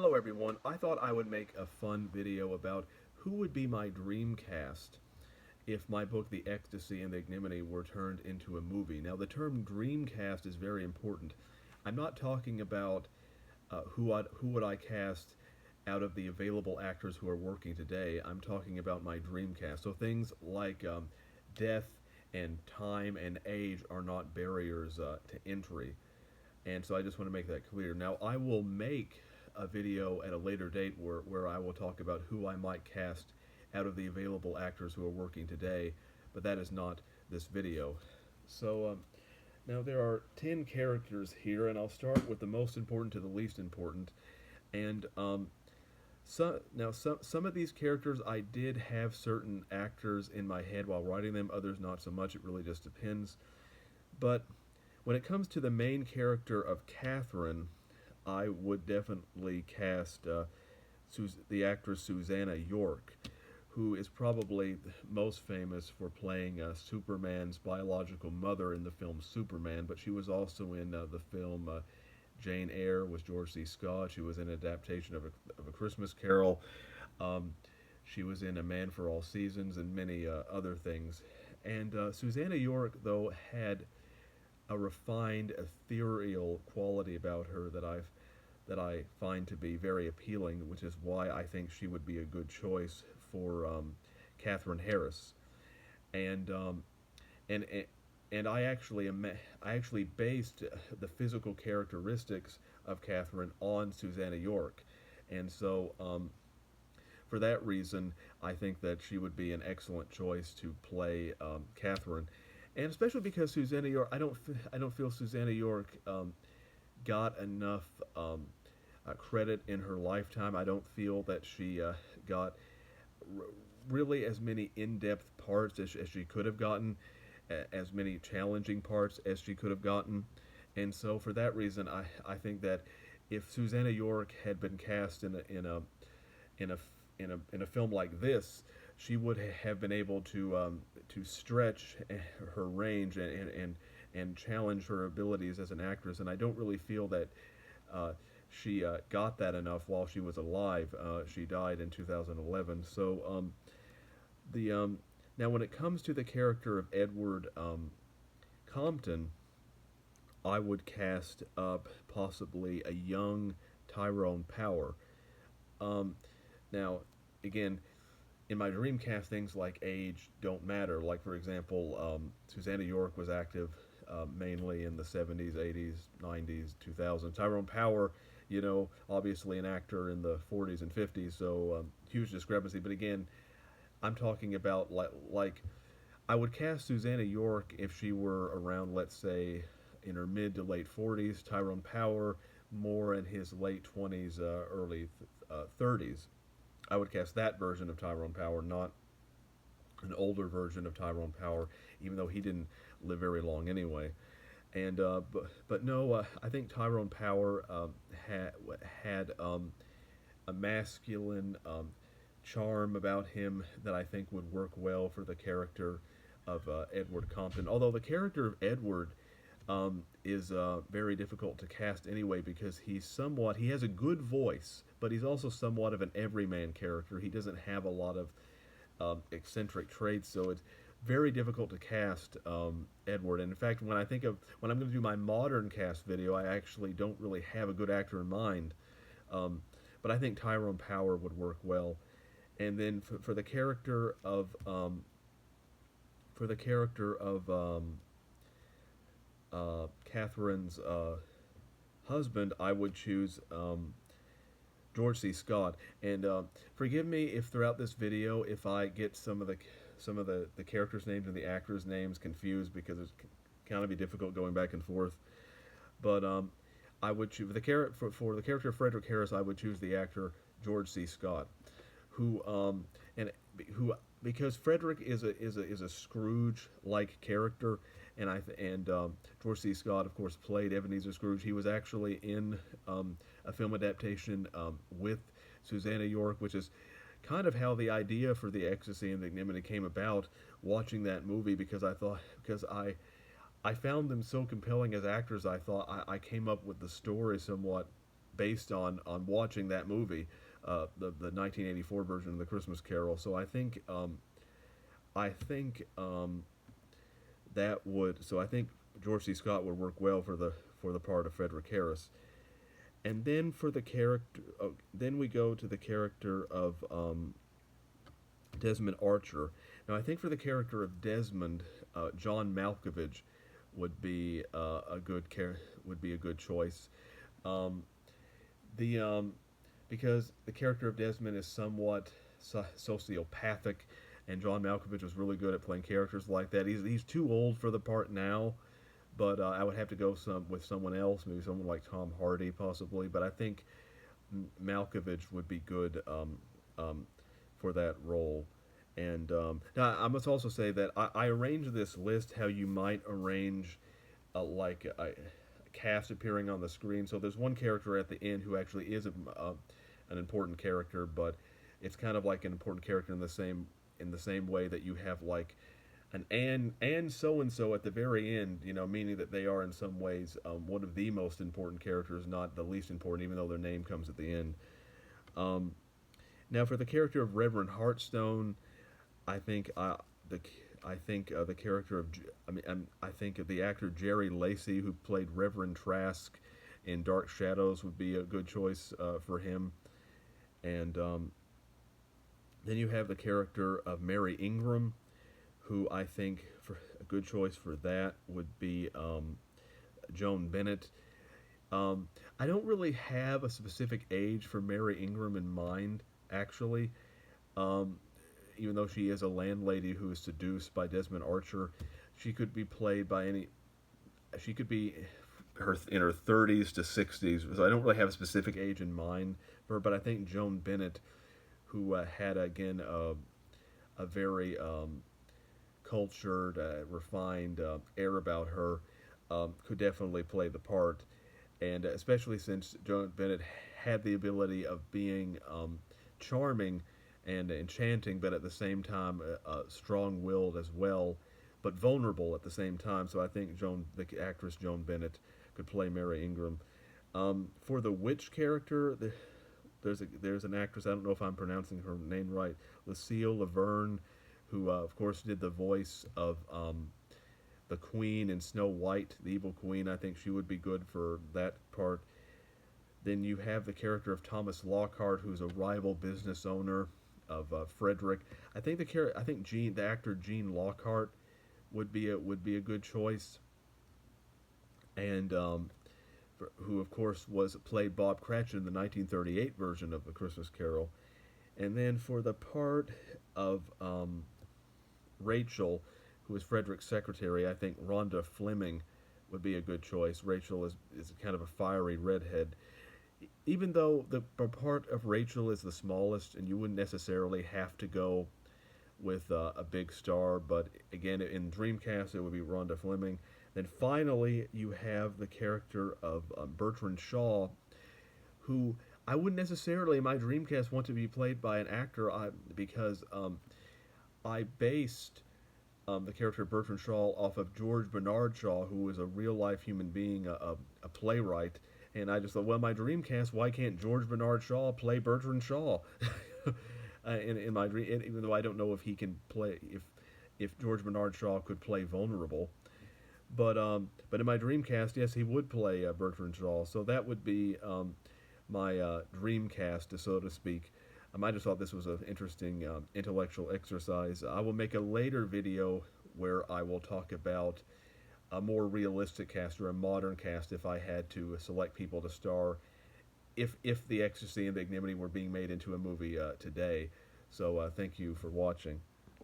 Hello everyone, I thought I would make a fun video about who would be my dream cast if my book The Ecstasy and the Ignominy were turned into a movie. Now the term dream cast is very important. I'm not talking about who would I cast out of the available actors who are working today. I'm talking about my dream cast. So things like death and time and age are not barriers to entry. And so I just want to make that clear. Now, I will make a video at a later date where I will talk about who I might cast out of the available actors who are working today, but that is not this video. So now there are 10 characters here, and I'll start with the most important to the least important. And some of these characters I did have certain actors in my head while writing them, others not so much. It really just depends. But when it comes to the main character of Catherine, I would definitely cast the actress Susanna York, who is probably most famous for playing Superman's biological mother in the film Superman, but she was also in the film Jane Eyre with George C. Scott. She was in an adaptation of a Christmas Carol. Um, she was in A Man for All Seasons and many other things. And Susanna York, though, had a refined, ethereal quality about her that I find to be very appealing, which is why I think she would be a good choice for Catherine Harris. And and and I actually based the physical characteristics of Catherine on Susanna York, and so for that reason, I think that she would be an excellent choice to play Catherine, and especially because Susanna York, I don't feel Susanna York got enough credit in her lifetime. I don't feel that she got r- really as many in-depth parts as she could have gotten, as many challenging parts as she could have gotten, and so for that reason, I think that if Susanna York had been cast in a in a film like this, she would have been able to stretch her range and challenge her abilities as an actress. And I don't really feel that she got that enough while she was alive. She died in 2011. So the now when it comes to the character of Edward Compton, I would cast up possibly a young Tyrone Power. Um, Now, again, in my dream cast, things like age don't matter. Like, for example, Susanna York was active mainly in the 70s, 80s, 90s, 2000s. Tyrone Power, obviously an actor in the 40s and 50s, so huge discrepancy. But again, I'm talking about like I would cast Susanna York if she were around, let's say, in her mid to late 40s. Tyrone Power more in his late 20s, early 30s. I would cast that version of Tyrone Power, not an older version of Tyrone Power, even though he didn't live very long anyway. And but no, I think Tyrone Power had a masculine charm about him that I think would work well for the character of Edward Compton. Although the character of Edward is very difficult to cast anyway because he has a good voice, but he's also somewhat of an everyman character. He doesn't have a lot of eccentric traits, so it's very difficult to cast Edward. And in fact, when I'm going to do my modern cast video, I actually don't really have a good actor in mind. Um, but I think Tyrone Power would work well. And then for the character of Catherine's husband, I would choose George C. Scott. And forgive me if throughout this video, if I get some of the characters' names and the actors' names confused, because it's kind of be difficult going back and forth. But I would choose for the character of Frederick Harris. I would choose the actor George C. Scott, who and who because Frederick is a Scrooge-like character, and George C. Scott, of course, played Ebenezer Scrooge. He was actually in a film adaptation with Susanna York, which is kind of how the idea for the Ecstasy and the Ignominy came about. Watching that movie, because I found them so compelling as actors. I thought I came up with the story somewhat based on watching that movie, the 1984 version of the Christmas Carol. So I think that would so I think George C. Scott would work well for the part of Frederick Harris. And then for the character, then we go to the character of Desmond Archer. Now, I think for the character of Desmond, John Malkovich would be would be a good choice. Um, the Because the character of Desmond is somewhat sociopathic, and John Malkovich was really good at playing characters like that. He's too old for the part now, but I would have to go with someone else, maybe someone like Tom Hardy possibly. But I think Malkovich would be good um, for that role. And now I must also say that I arranged this list how you might arrange like a cast appearing on the screen. So there's one character at the end who actually is an important character, but it's kind of like an important character in the same way that you have like an and so and so at the very end, meaning that they are in some ways one of the most important characters, not the least important, even though their name comes at the end. Um, Now, for the character of Reverend Heartstone, I think the I think the character of I think of the actor Jerry Lacey, who played Reverend Trask in Dark Shadows, would be a good choice for him. And then you have the character of Mary Ingram, who I think for a good choice for that would be Joan Bennett. I don't really have a specific age for Mary Ingram in mind, actually. Um, Even though she is a landlady who is seduced by Desmond Archer, she could be played by any. She could be in her 30s to 60s. So I don't really have a specific age in mind for her, but I think Joan Bennett, who had again a very cultured, refined air about her, could definitely play the part, and especially since Joan Bennett had the ability of being charming and enchanting, but at the same time strong-willed as well, but vulnerable at the same time. So I think the actress Joan Bennett, could play Mary Ingram. For the witch character, there's an actress. I don't know if I'm pronouncing her name right, Lucille Laverne, who of course did the voice of the Queen in Snow White, the evil Queen. I think she would be good for that part. Then you have the character of Thomas Lockhart, who's a rival business owner of Frederick. I think the actor Gene Lockhart would be a good choice, and who of course was played Bob Cratchit in the 1938 version of A Christmas Carol. And then for the part of Rachel, who is Frederick's secretary, I think Rhonda Fleming would be a good choice. Rachel is kind of a fiery redhead. Even though the part of Rachel is the smallest, and you wouldn't necessarily have to go with a big star, but again, in Dreamcast, it would be Rhonda Fleming. Then finally, you have the character of Bertrand Shaw, who I wouldn't necessarily, in my Dreamcast, want to be played by an actor because I based the character of Bertrand Shaw off of George Bernard Shaw, who was a real-life human being, a playwright. And I just thought, well, my Dreamcast, why can't George Bernard Shaw play Bertrand Shaw? In my dream, even though I don't know if he can play, if George Bernard Shaw could play vulnerable, but in my Dreamcast, yes, he would play Bertrand Shaw. So that would be my Dreamcast, so to speak. I just thought this was an interesting intellectual exercise. I will make a later video where I will talk about a more realistic cast or a modern cast if I had to select people to star if the Ecstasy and the Ignominy were being made into a movie today. So thank you for watching.